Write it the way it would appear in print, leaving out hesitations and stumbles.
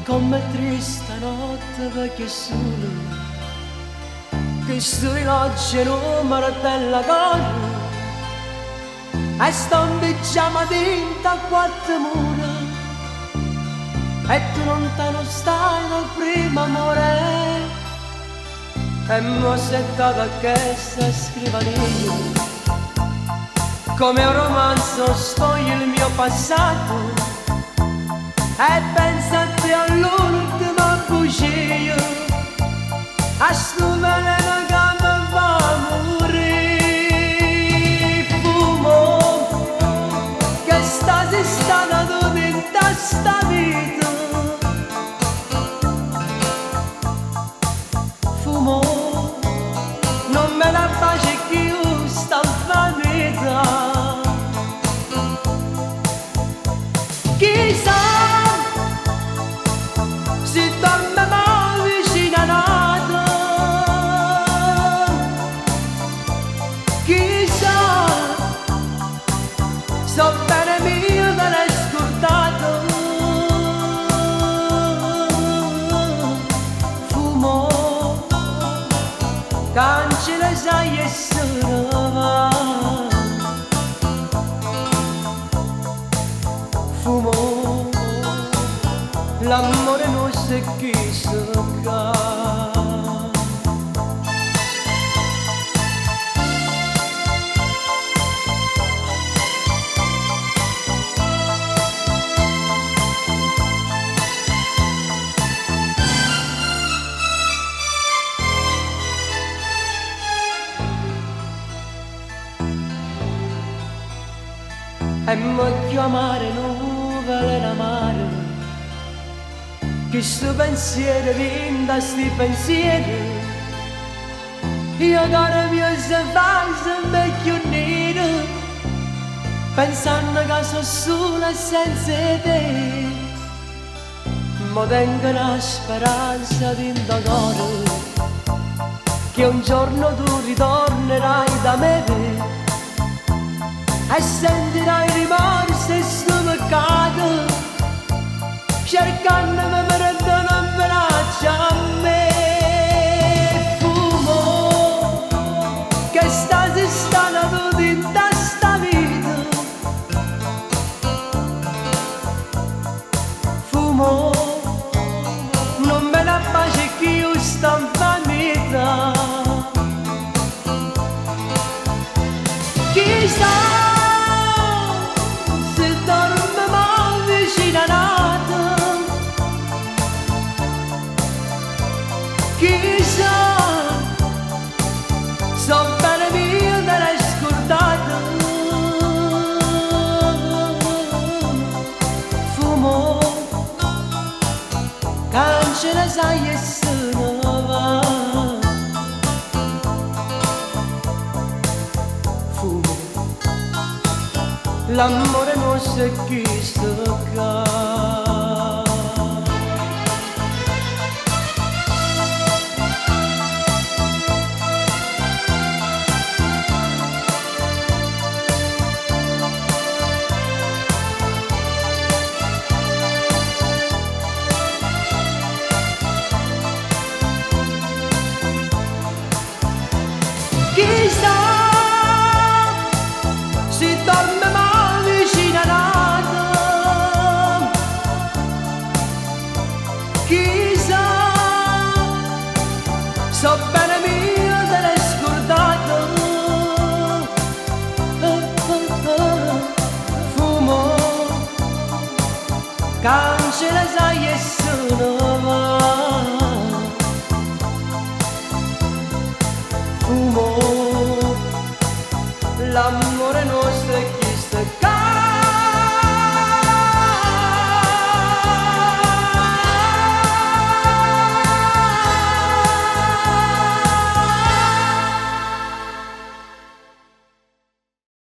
Come triste notte perché solo che sui oggi numero della cora e sto in pigiama dentro a quattro mura e tu lontano stai dal primo amore e mo settato a questa scrivania come un romanzo sfoglia il mio passato e pensate all'ultima bugia a sto veleno che mi fa morire fumo che stasi stata tutta in sta vita fumo non me la pace più sta vanità chissà si torna mai vicino a nata chissà so bene mio me l'hai scordato fumo cancella sai essere va fumo l'amore non si chissà e mi chiamare nuvole amare che sto pensiero vinta sti pensieri io cara mia se fa sempre più nero pensando che sono sola senza te ma tengo una speranza dentro cuore che un giorno tu ritornerai da me e sentirai rimorso e sto peccato cercandomi per dare un braccio a me fumo che stasi stata tutta in sta vita fumo non me la pace che io sto in vanità chissà chissà so bene mio me l'hai scordato fumo cancella sai essere va fumo l'amore non si chissà chissà si torna mai vicino a nata chissà so bene mio te l'hai scordato fumo cancella sai essere va fumo l'amore nostro è chi sta